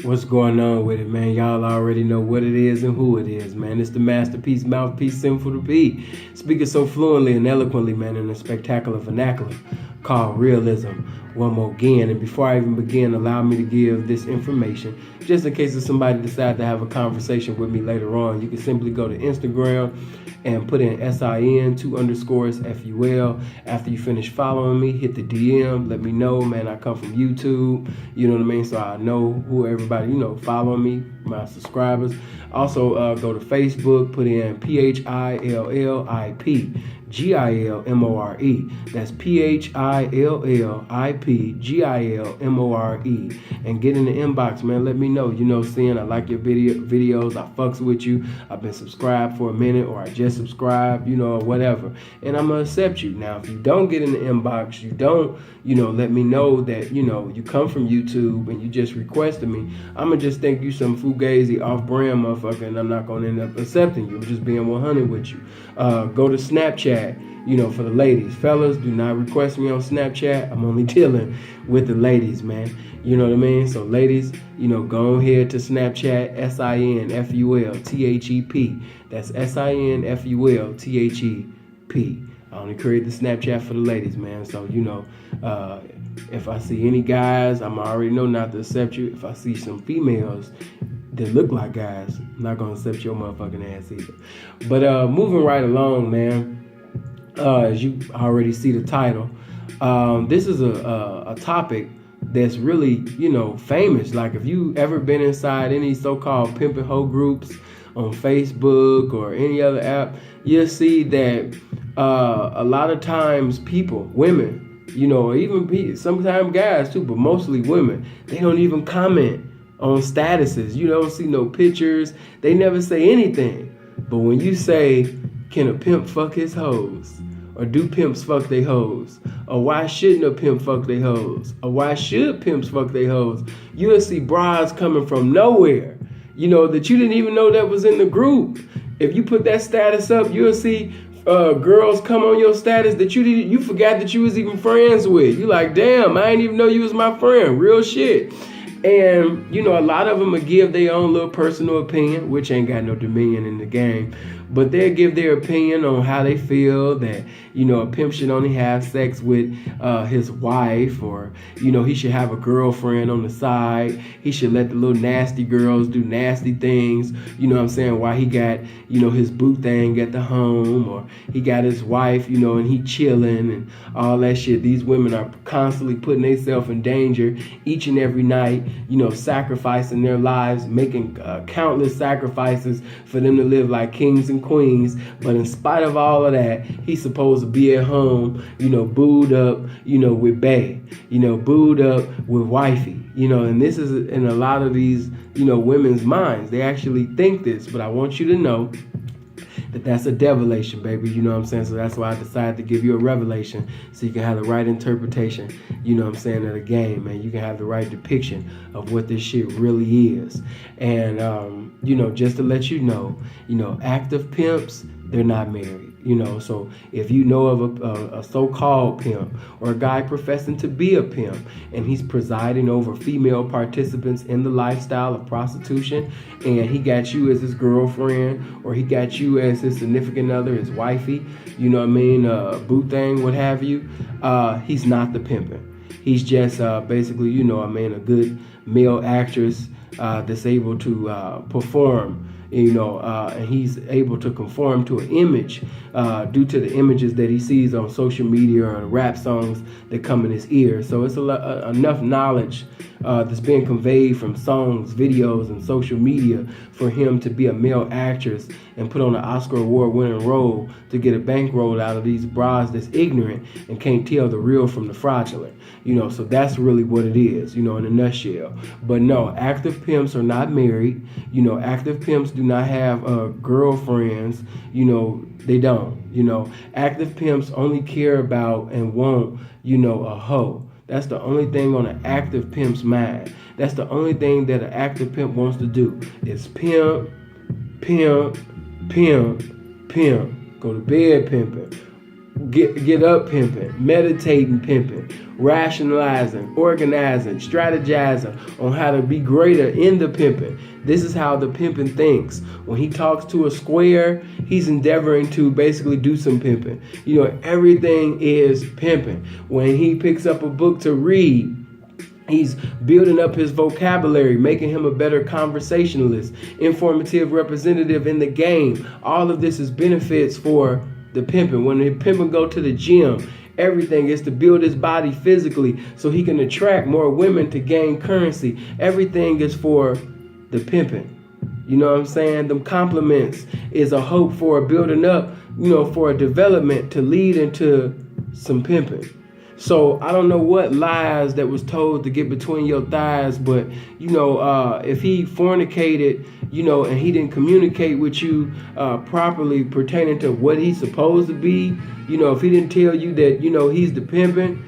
What's going on with it, man? Y'all already know what it is and who it is, man. It's the masterpiece, mouthpiece, sinful to be. Speaking so fluently and eloquently, man, in a spectacular vernacular called realism. One more again, and before I even begin, allow me to give this information, just in case if somebody decides to have a conversation with me later on. You can simply go to Instagram and put in SIN 2_FUL. After you finish following me, hit the DM, let me know, man. I come from YouTube, you know what I mean? So I know who everybody, following me, my subscribers. Also, go to Facebook, put in PHILLIPGILMORE. That's PHILLIPGILMORE. And get in the inbox, man. Let me know. Seeing I like your videos. I fucks with you. I've been subscribed for a minute, or I just subscribed, or whatever. And I'm going to accept you. Now, if you don't get in the inbox, you don't, let me know that, you come from YouTube and you just requested me. I'm going to just think you some fugazi off-brand motherfucker, and I'm not going to end up accepting you. I'm just being 100 with you. Go to Snapchat, for the ladies. Fellas, do not request me on Snapchat. I'm only dealing with the ladies, man. You know what I mean? So ladies, go ahead to Snapchat, SINFULTHEP. That's SINFULTHEP. I only create the Snapchat for the ladies, man. So, if I see any guys, I'm already know not to accept you. If I see some females that look like guys, I'm not going to accept your motherfucking ass either. But moving right along, man, as you already see the title, this is a topic that's really, famous. Like, if you ever been inside any so-called pimp and hoe groups on Facebook or any other app, you'll see that a lot of times people, women, or even sometimes guys too, but mostly women, they don't even comment on statuses. You don't see no pictures. They never say anything. But when you say, can a pimp fuck his hoes? Or do pimps fuck they hoes? Or why shouldn't a pimp fuck they hoes? Or why should pimps fuck they hoes? You'll see bras coming from nowhere, that you didn't even know that was in the group. If you put that status up, you'll see girls come on your status that you forgot that you was even friends with. You like, damn, I didn't even know you was my friend. Real shit. And, a lot of them will give their own little personal opinion, which ain't got no dominion in the game. But they'll give their opinion on how they feel that, a pimp should only have sex with his wife, or, he should have a girlfriend on the side. He should let the little nasty girls do nasty things, while he got, his boo thing at the home, or he got his wife, and he chilling and all that shit. These women are constantly putting themselves in danger each and every night, sacrificing their lives, making countless sacrifices for them to live like kings and queens. But in spite of all of that, he's supposed to be at home, booed up, with bae, booed up with wifey, and this is in a lot of these, women's minds. They actually think this, but I want you to know that that's a devilation, baby. You know what I'm saying? So that's why I decided to give you a revelation, so you can have the right interpretation, of the game, and you can have the right depiction of what this shit really is. And, just to let you know, active pimps, they're not married. So if you know of a so-called pimp, or a guy professing to be a pimp, and he's presiding over female participants in the lifestyle of prostitution, and he got you as his girlfriend, or he got you as his significant other, his wifey, boo thing, what have you, he's not the pimping. He's just basically, a good male actress that's able to perform, and he's able to conform to an image due to the images that he sees on social media or rap songs that come in his ear. So it's enough knowledge that's being conveyed from songs, videos, and social media for him to be a male actress and put on an Oscar award-winning role to get a bankroll out of these bras that's ignorant and can't tell the real from the fraudulent. So that's really what it is, in a nutshell. But no, active pimps are not married. Active pimps do not have girlfriends. They don't. Active pimps only care about and want, a hoe. That's the only thing on an active pimp's mind. That's the only thing that an active pimp wants to do is pimp, pimp, pimp, pimp. Go to bed pimping. get up pimping, meditating pimping, rationalizing, organizing, strategizing on how to be greater in the pimping. This is how the pimping thinks. When he talks to a square, he's endeavoring to basically do some pimping. Everything is pimping. When he picks up a book to read, he's building up his vocabulary, making him a better conversationalist, informative representative in the game. All of this is benefits for the pimping. When the pimping go to the gym, everything is to build his body physically so he can attract more women to gain currency. Everything is for the pimping. You know what I'm saying? Them compliments is a hope for a building up, for a development to lead into some pimping. So I don't know what lies that was told to get between your thighs, but if he fornicated, and he didn't communicate with you properly pertaining to what he's supposed to be, if he didn't tell you that, he's the pimping,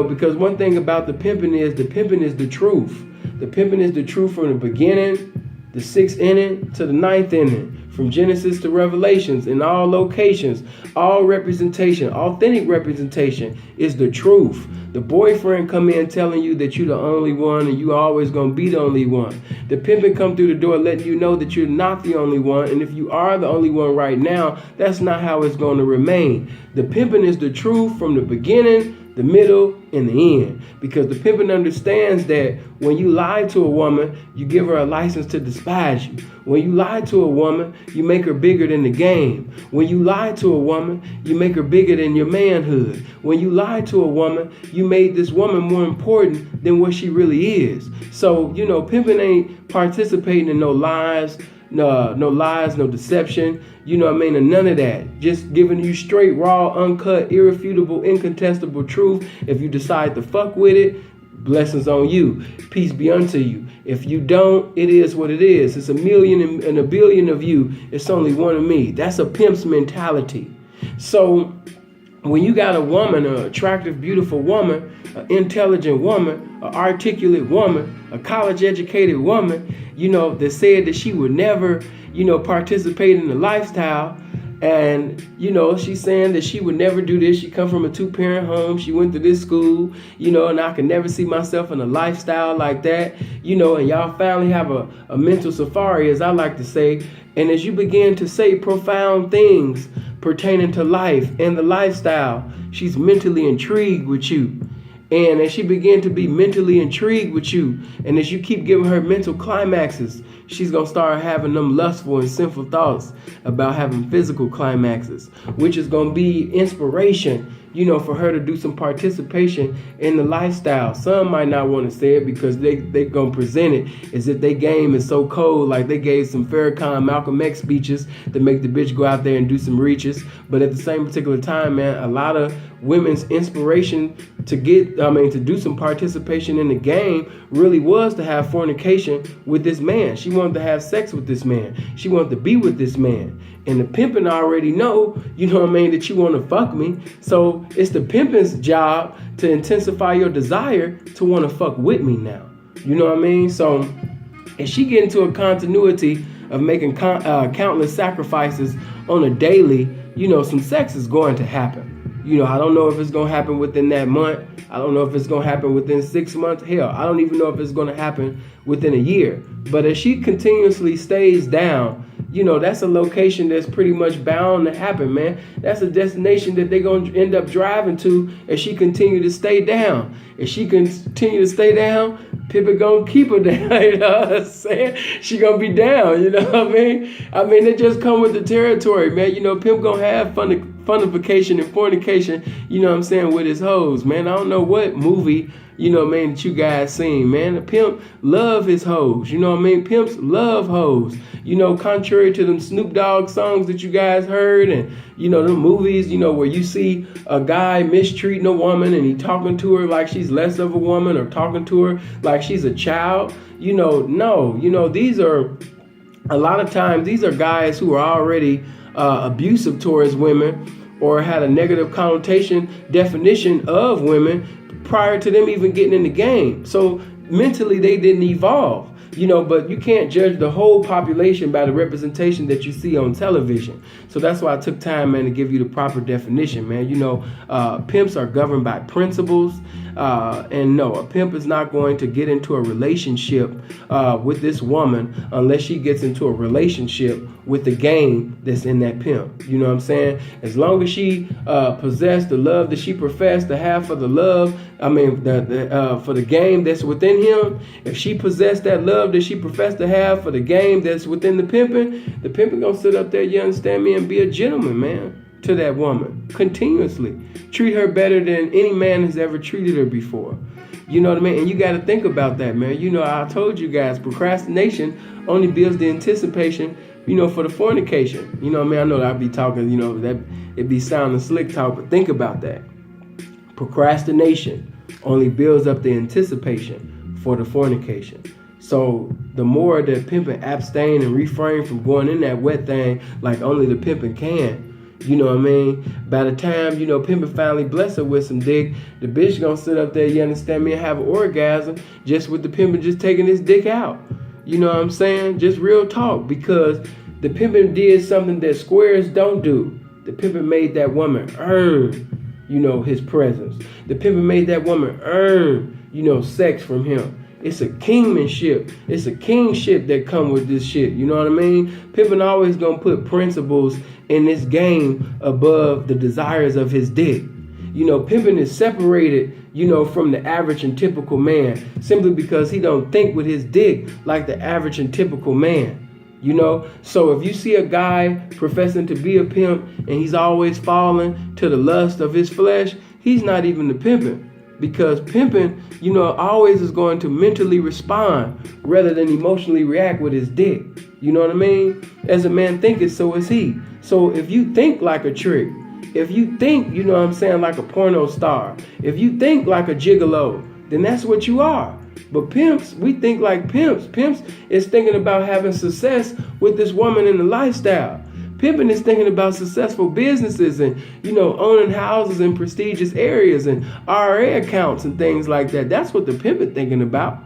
because one thing about the pimping is the truth. The pimping is the truth from the beginning, the 6th inning to the 9th inning. From Genesis to Revelations, in all locations, all representation, authentic representation is the truth. The boyfriend come in telling you that you're the only one and you always gonna be the only one. The pimping come through the door letting you know that you're not the only one, and if you are the only one right now, that's not how it's gonna remain. The pimping is the truth from the beginning, the middle, and the end. Because the pimping understands that when you lie to a woman, you give her a license to despise you. When you lie to a woman, you make her bigger than the game. When you lie to a woman, you make her bigger than your manhood. When you lie to a woman, you made this woman more important than what she really is. So, pimping ain't participating in no lies, no deception, and none of that. Just giving you straight, raw, uncut, irrefutable, incontestable truth. If you decide to fuck with it, blessings on you. Peace be unto you. If you don't, it is what it is. It's a million and a billion of you. It's only one of me. That's a pimp's mentality. So when you got a woman, an attractive, beautiful woman, an intelligent woman, an articulate woman, a college-educated woman, that said that she would never, participate in the lifestyle, and, she's saying that she would never do this. She come from a 2-parent home. She went to this school, and I can never see myself in a lifestyle like that, and y'all finally have a mental safari, as I like to say. And as you begin to say profound things pertaining to life and the lifestyle, she's mentally intrigued with you. And as she began to be mentally intrigued with you, and as you keep giving her mental climaxes, she's going to start having them lustful and sinful thoughts about having physical climaxes, which is going to be inspiration, for her to do some participation in the lifestyle. Some might not want to say it because they going to present it as if their game is so cold, like they gave some Farrakhan, Malcolm X speeches to make the bitch go out there and do some reaches. But at the same particular time, man, a lot of women's inspiration to do some participation in the game really was to have fornication with this man. She wanted to have sex with this man. She wanted to be with this man. And the pimping already know, that you want to fuck me. So it's the pimping's job to intensify your desire to want to fuck with me now. You know what I mean? So if she get into a continuity of making countless sacrifices on a daily, some sex is going to happen. I don't know if it's going to happen within that month. I don't know if it's going to happen within 6 months. Hell, I don't even know if it's going to happen within a year. But as she continuously stays down, that's a location that's pretty much bound to happen, man. That's a destination that they're going to end up driving to as she continue to stay down. If she continue to stay down, Pippa gonna keep her down, you know what I'm saying? She gonna be down, you know what I mean? It just come with the territory, man. Pimp gonna have funification and fornication, with his hoes, man. I don't know what movie, that you guys seen, man. The pimp love his hoes, Pimps love hoes, contrary to them Snoop Dogg songs that you guys heard and, them movies, where you see a guy mistreating a woman and he talking to her like she's less of a woman or talking to her like she's a child. No, these are, a lot of times, these are guys who are already abusive towards women or had a negative connotation definition of women prior to them even getting in the game. So mentally, they didn't evolve. But you can't judge the whole population by the representation that you see on television. So that's why I took time, man, to give you the proper definition, man. Pimps are governed by principles. And no, a pimp is not going to get into a relationship with this woman unless she gets into a relationship with the game that's in that pimp. You know what I'm saying? As long as she possesses the love that she professed to have for the love, for the game that's within him, if she possessed that love that she professed to have for the game that's within the pimping gonna sit up there, you understand me, and be a gentleman, man, to that woman continuously. Treat her better than any man has ever treated her before. You know what I mean? And you got to think about that, man. I told you guys, procrastination only builds the anticipation, for the fornication. You know what I mean? I know that I'd be talking, that it'd be sounding slick talk, but think about that. Procrastination only builds up the anticipation for the fornication. So the more that pimping abstain and refrain from going in that wet thing like only the pimping can, you know what I mean? By the time, pimping finally bless her with some dick, the bitch gonna sit up there, you understand me, and have an orgasm just with the pimping just taking his dick out. You know what I'm saying? Just real talk, because the pimping did something that squares don't do. The pimping made that woman earn, his presence. The pimping made that woman earn, sex from him. It's a kingmanship. It's a kingship that come with this shit. You know what I mean? Pimping always gonna put principles in this game above the desires of his dick. Pimping is separated, from the average and typical man simply because he don't think with his dick like the average and typical man. So if you see a guy professing to be a pimp and he's always falling to the lust of his flesh, he's not even the pimping. Because pimping, always is going to mentally respond rather than emotionally react with his dick. You know what I mean? As a man thinketh, so is he. So if you think like a trick, if you think, like a porno star, if you think like a gigolo, then that's what you are. But pimps, we think like pimps. Pimps is thinking about having success with this woman in the lifestyle. Pimping is thinking about successful businesses and, owning houses in prestigious areas and RA accounts and things like that. That's what the pimping thinking about.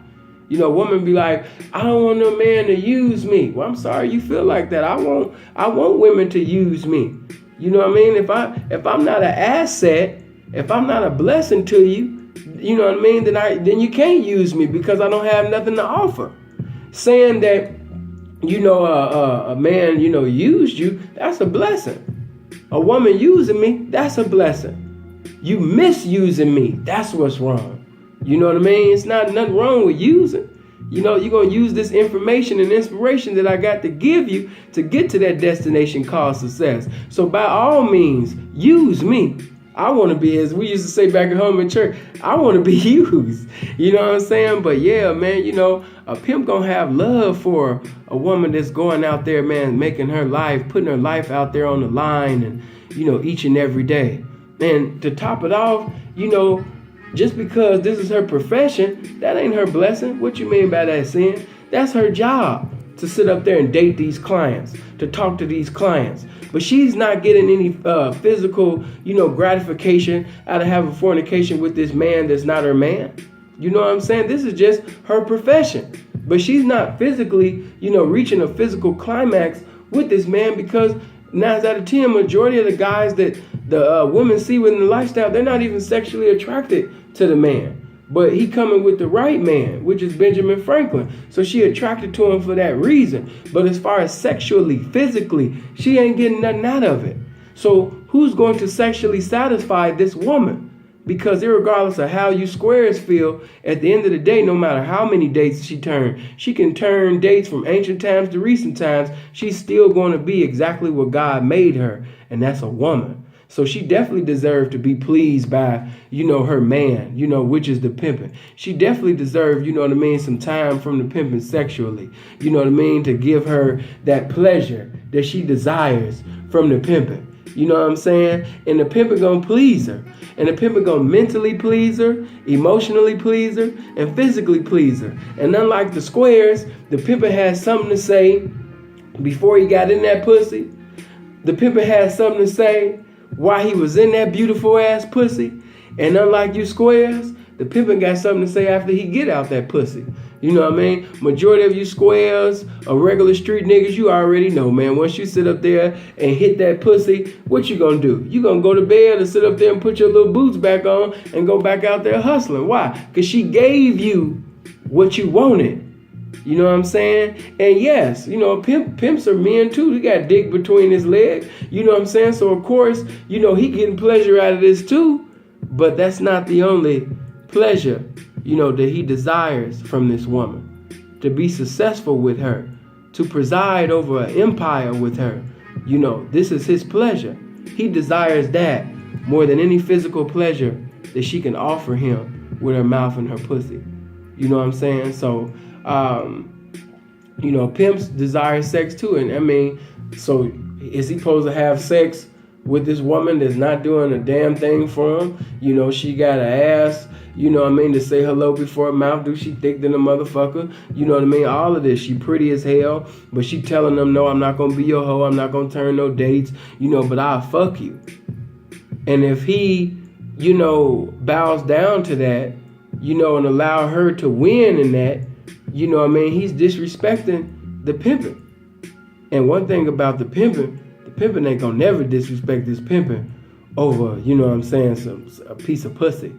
Women be like, I don't want no man to use me. Well, I'm sorry you feel like that. I want women to use me. You know what I mean? If I'm not an asset, if I'm not a blessing to you, you know what I mean? Then you can't use me because I don't have nothing to offer. Saying that, a man, used you, that's a blessing. A woman using me, that's a blessing. You misusing me, that's what's wrong. You know what I mean? It's not nothing wrong with using. You're going to use this information and inspiration that I got to give you to get to that destination called success. So by all means, use me. I want to be, as we used to say back at home in church, I want to be used. You know what I'm saying? But yeah, man, a pimp gonna have love for a woman that's going out there, man, making her life, putting her life out there on the line and, each and every day. And to top it off, just because this is her profession, that ain't her blessing. What you mean by that, sin? That's her job, to sit up there and date these clients, to talk to these clients. But she's not getting any physical, gratification out of having fornication with this man that's not her man. You know what I'm saying? This is just her profession. But she's not physically, reaching a physical climax with this man, because 9 out of 10, majority of the guys that the women see within the lifestyle, they're not even sexually attracted to the man. But he coming with the right man, which is Benjamin Franklin. So she attracted to him for that reason. But as far as sexually, physically, she ain't getting nothing out of it. So who's going to sexually satisfy this woman? Because irregardless of how you squares feel, at the end of the day, no matter how many dates she can turn dates from ancient times to recent times, she's still going to be exactly what God made her. And that's a woman. So she definitely deserved to be pleased by, her man, which is the pimping. She definitely deserved, some time from the pimping sexually, to give her that pleasure that she desires from the pimping. You know what I'm saying? And the pimping gonna please her. And the pimping gonna mentally please her, emotionally please her, and physically please her. And unlike the squares, the pimping has something to say before he got in that pussy. The pimping has something to say while he was in that beautiful ass pussy. And unlike you squares, the pimping got something to say after he get out that pussy. You know what I mean? Majority of you squares or regular street niggas, you already know, man. Once you sit up there and hit that pussy, what you gonna do? You gonna go to bed and sit up there and put your little boots back on and go back out there hustling. Why? Because she gave you what you wanted. You know what I'm saying? And yes, you know, pimps are men too. He got dick between his legs. You know what I'm saying? So of course, you know, he getting pleasure out of this too. But that's not the only pleasure, you know, that he desires from this woman. To be successful with her, to preside over an empire with her. You know, this is his pleasure. He desires that more than any physical pleasure that she can offer him with her mouth and her pussy. You know what I'm saying? So, you know, pimps desire sex too. And I mean, so is he supposed to have sex with this woman that's not doing a damn thing for him? You know, she got an ass, you know what I mean, to say hello before her mouth. Do she thick than a motherfucker? You know what I mean? All of this. She pretty as hell, but she telling them, no, I'm not going to be your hoe. I'm not going to turn no dates, you know, but I'll fuck you. And if he, you know, bows down to that, you know, and allow her to win in that, you know what I mean, he's disrespecting the pimping. And one thing about the pimping ain't gonna never disrespect this pimping over, you know what I'm saying, a piece of pussy.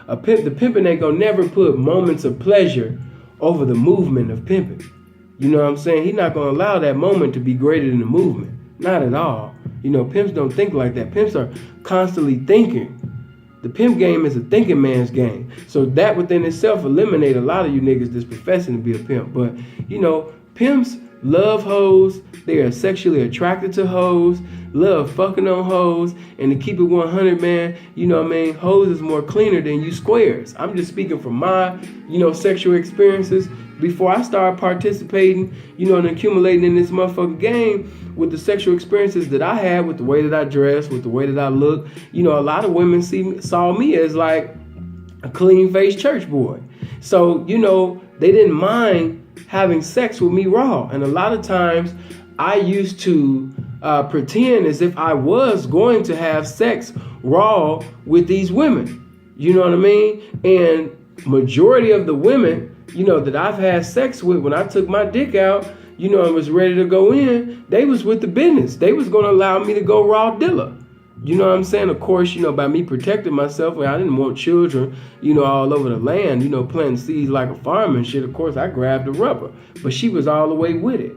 The pimping ain't gonna never put moments of pleasure over the movement of pimping. You know what I'm saying? He's not gonna allow that moment to be greater than the movement. Not at all. You know, pimps don't think like that. Pimps are constantly thinking. The pimp game is a thinking man's game. So that within itself eliminate a lot of you niggas that's professing to be a pimp. But, you know, pimps love hoes. They are sexually attracted to hoes. Love fucking on hoes. And to keep it 100, man, you know what I mean? Hoes is more cleaner than you squares. I'm just speaking from my, you know, sexual experiences. Before I started participating, you know, and accumulating in this motherfucking game, with the sexual experiences that I had, with the way that I dress, with the way that I look, you know, a lot of women saw me as like a clean-faced church boy. So, you know, they didn't mind having sex with me raw. And a lot of times I used to pretend as if I was going to have sex raw with these women. You know what I mean? And majority of the women, you know, that I've had sex with, when I took my dick out, you know, and was ready to go in, they was with the business. They was going to allow me to go raw dilla. You know what I'm saying? Of course, you know, by me protecting myself, I didn't want children, you know, all over the land, you know, planting seeds like a farmer and shit. Of course, I grabbed the rubber, but she was all the way with it.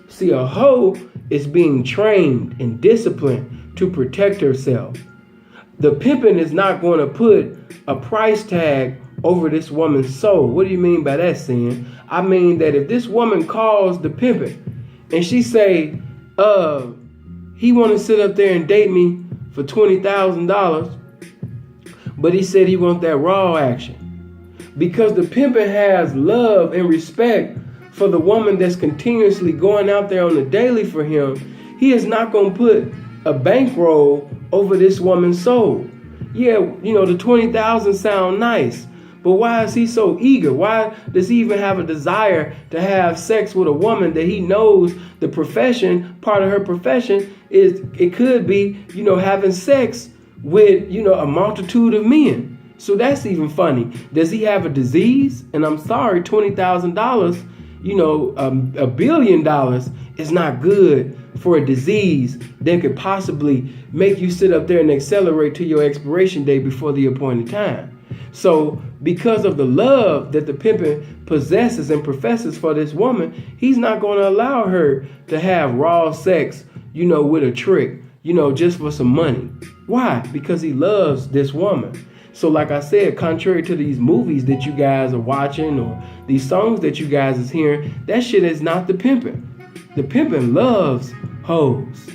See, a hoe is being trained and disciplined to protect herself. The pimping is not going to put a price tag over this woman's soul. What do you mean by that, Sin? I mean that if this woman calls the pimping and she say, he want to sit up there and date me for $20,000, but he said he want that raw action. Because the pimping has love and respect for the woman that's continuously going out there on the daily for him, he is not going to put a bankroll over this woman's soul. Yeah, you know, the 20,000 sound nice, but why is he so eager? Why does he even have a desire to have sex with a woman that he knows the profession, part of her profession is, it could be, you know, having sex with, you know, a multitude of men. So that's even funny. Does he have a disease? And I'm sorry, $20,000, you know, $1 billion is not good for a disease that could possibly make you sit up there and accelerate to your expiration date before the appointed time. So because of the love that the pimpin' possesses and professes for this woman, he's not going to allow her to have raw sex, you know, with a trick, you know, just for some money. Why? Because he loves this woman. So like I said, contrary to these movies that you guys are watching or these songs that you guys is hearing, that shit is not the pimpin'. The pimpin' loves hoes.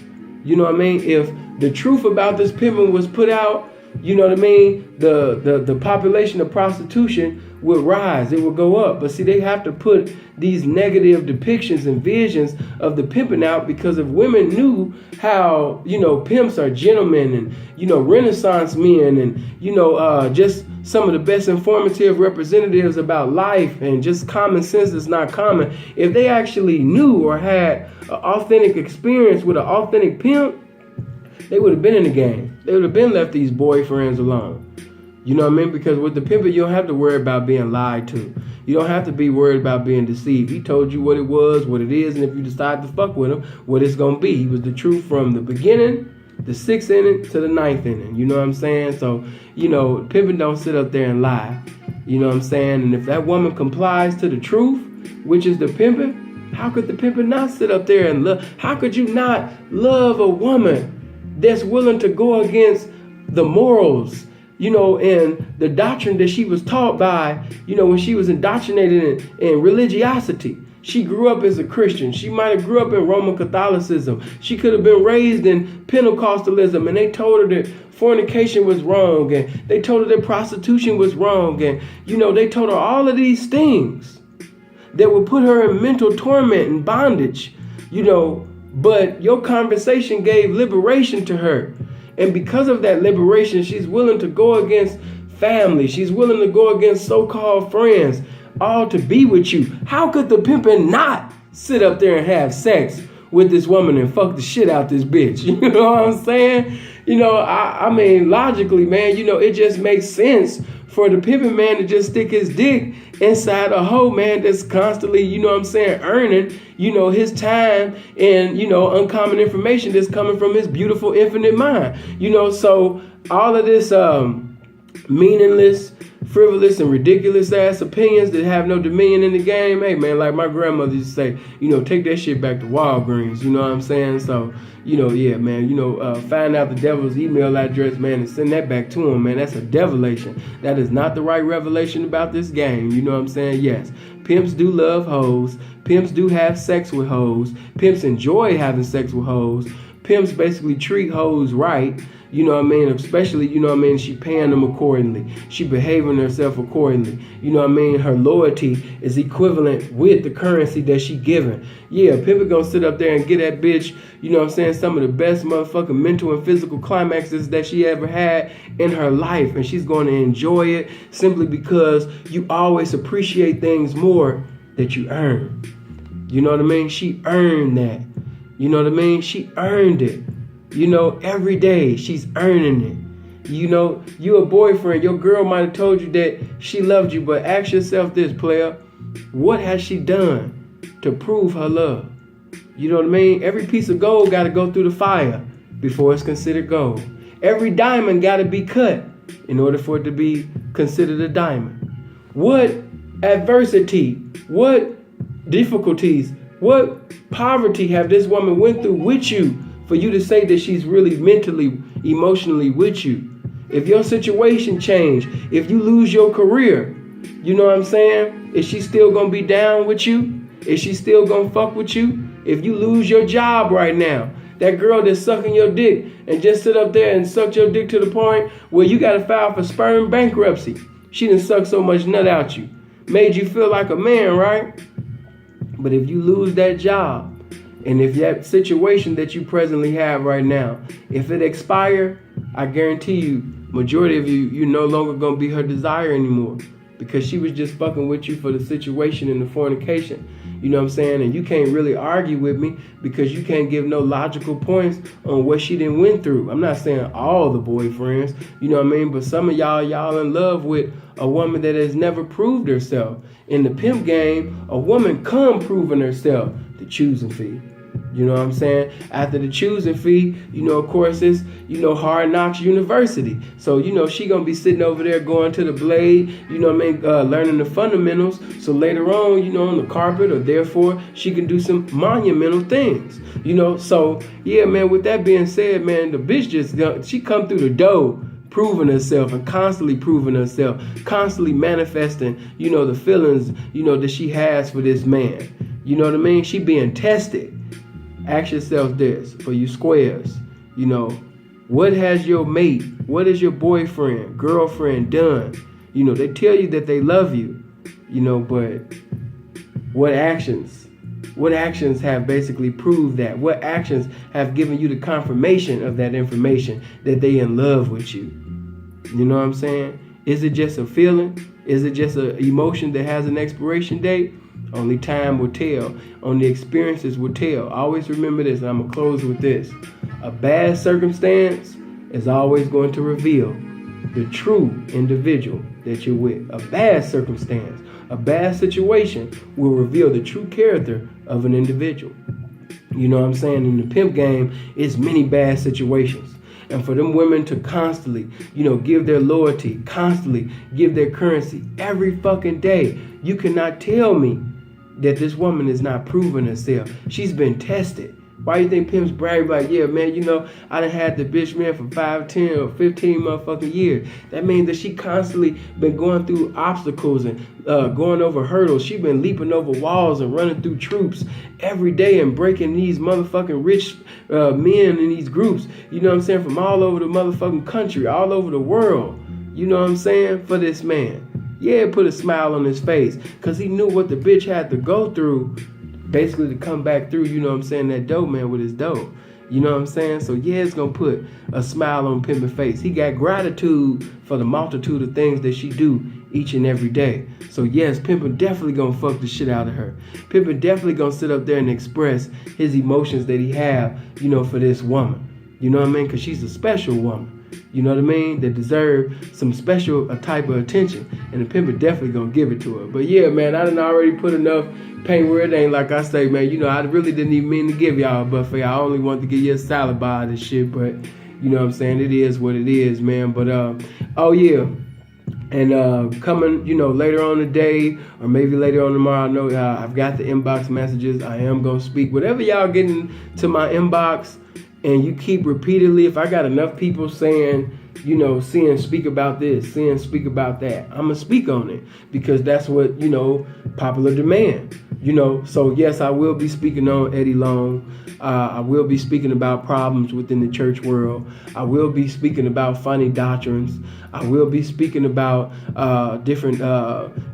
You know what I mean? If the truth about this pimpin' was put out, you know what I mean, the population of prostitution would rise, it would go up. But see, they have to put these negative depictions and visions of the pimping out, because if women knew how, you know, pimps are gentlemen and, you know, Renaissance men and, you know, just some of the best informative representatives about life and just common sense is not common. If they actually knew or had an authentic experience with an authentic pimp, they would have been in the game. They would have been left these boyfriends alone. You know what I mean? Because with the pimping, you don't have to worry about being lied to. You don't have to be worried about being deceived. He told you what it was, what it is, and if you decide to fuck with him, what it's going to be. He was the truth from the beginning, the 6th inning to the 9th inning. You know what I'm saying? So, pimping don't sit up there and lie. You know what I'm saying? And if that woman complies to the truth, which is the pimping, how could the pimping not sit up there and love? How could you not love a woman that's willing to go against the morals, and the doctrine that she was taught by, when she was indoctrinated in religiosity? She grew up as a Christian. She might have grew up in Roman Catholicism. She could have been raised in Pentecostalism, and they told her that fornication was wrong, and they told her that prostitution was wrong, and, they told her all of these things that would put her in mental torment and bondage, but your conversation gave liberation to her. And because of that liberation, she's willing to go against family. She's willing to go against so-called friends, all to be with you. How could the pimpin' not sit up there and have sex with this woman and fuck the shit out this bitch? You know what I'm saying? I mean, logically, man, it just makes sense for the pimpin' man to just stick his dick inside a hoe, man, that's constantly, earning, his time and, uncommon information that's coming from his beautiful infinite mind. So all of this meaningless, frivolous, and ridiculous ass opinions that have no dominion in the game, hey, man, like my grandmother used to say, take that shit back to Walgreens, you know what I'm saying? So, yeah, man, find out the devil's email address, man, and send that back to him, man. That's a devilation. That is not the right revelation about this game, you know what I'm saying? Yes, pimps do love hoes. Pimps do have sex with hoes. Pimps enjoy having sex with hoes. Pimps basically treat hoes right. You know what I mean? Especially, she paying them accordingly. She behaving herself accordingly. You know what I mean? Her loyalty is equivalent with the currency that she giving. Yeah, Pimp gonna sit up there and get that bitch, some of the best motherfucking mental and physical climaxes that she ever had in her life. And she's going to enjoy it simply because you always appreciate things more that you earn. You know what I mean? She earned that. You know what I mean? She earned it. Every day she's earning it. You a boyfriend, your girl might have told you that she loved you, but ask yourself this, player, what has she done to prove her love? You know what I mean? Every piece of gold got to go through the fire before it's considered gold. Every diamond got to be cut in order for it to be considered a diamond. What adversity, what difficulties, what poverty have this woman went through with you for you to say that she's really mentally, emotionally with you? If your situation change, if you lose your career, you know what I'm saying? Is she still gonna be down with you? Is she still gonna fuck with you? If you lose your job right now, that girl that's sucking your dick and just sit up there and suck your dick to the point where you gotta file for sperm bankruptcy. She done sucked so much nut out you. Made you feel like a man, right? But if you lose that job, and if that situation that you presently have right now, if it expire, I guarantee you, majority of you're no longer going to be her desire anymore, because she was just fucking with you for the situation and the fornication. You know what I'm saying? And you can't really argue with me because you can't give no logical points on what she done went through. I'm not saying all the boyfriends, you know what I mean? But some of y'all in love with a woman that has never proved herself. In the pimp game, a woman come proving herself, the choosing fee. You know what I'm saying? After the choosing fee, of course, it's, Hard Knocks University. So, she going to be sitting over there going to the blade, learning the fundamentals. So later on, on the carpet, or therefore, she can do some monumental things. So, yeah, man, with that being said, man, the bitch she come through the door proving herself and constantly proving herself, constantly manifesting, the feelings, that she has for this man. You know what I mean? She being tested. Ask yourself this, for you squares, what has your mate, what has your boyfriend, girlfriend done? They tell you that they love you, but what actions have basically proved that? What actions have given you the confirmation of that information that they in love with you? You know what I'm saying? Is it just a feeling? Is it just an emotion that has an expiration date? Only time will tell. Only experiences will tell. Always remember this, and I'm going to close with this. A bad circumstance is always going to reveal the true individual that you're with. A bad circumstance, a bad situation will reveal the true character of an individual. You know what I'm saying? In the pimp game, it's many bad situations. And for them women to constantly, give their loyalty, constantly give their currency every fucking day, you cannot tell me that this woman is not proving herself. She's been tested. Why do you think pimps brag like, yeah, man, I done had the bitch, man, for 5, 10, or 15 motherfucking years. That means that she constantly been going through obstacles and going over hurdles. She been leaping over walls and running through troops every day and breaking these motherfucking rich men in these groups, you know what I'm saying, from all over the motherfucking country, all over the world, you know what I'm saying, for this man. Yeah, it put a smile on his face because he knew what the bitch had to go through basically to come back through, you know what I'm saying, that dope man with his dope. You know what I'm saying? So yeah, it's gonna put a smile on Pimpin's face. He got gratitude for the multitude of things that she do each and every day. So yes, Pimpin definitely gonna fuck the shit out of her. Pimpin definitely gonna sit up there and express his emotions that he have, for this woman. You know what I mean? Because she's a special woman. You know what I mean? That deserve some special type of attention. And the Pimpin definitely gonna give it to her. But yeah, man, I done already put enough paint where it ain't. Like I say, man, I really didn't even mean to give y'all a buffet. I only wanted to give you a salad bar of this shit. But, you know what I'm saying? It is what it is, man. But, oh yeah. And coming, later on today or maybe later on tomorrow, I know I've got the inbox messages. I am going to speak. Whatever y'all getting to my inbox and you keep repeatedly, if I got enough people saying, seeing speak about this, seeing speak about that, I'm going to speak on it because that's what, popular demand. So yes, I will be speaking on Eddie Long. I will be speaking about problems within the church world. I will be speaking about funny doctrines. I will be speaking about different,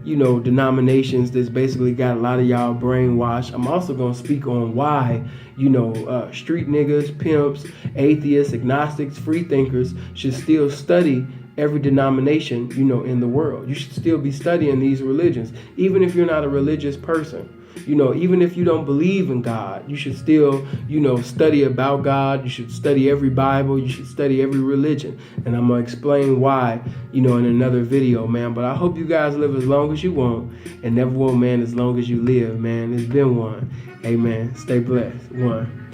denominations that's basically got a lot of y'all brainwashed. I'm also going to speak on why, street niggas, pimps, atheists, agnostics, free thinkers should still study every denomination, in the world. You should still be studying these religions, even if you're not a religious person. Even if you don't believe in God, you should still, study about God. You should study every Bible. You should study every religion. And I'm going to explain why, in another video, man. But I hope you guys live as long as you want and never want, man, as long as you live, man. It's been one. Hey, man, stay blessed. One.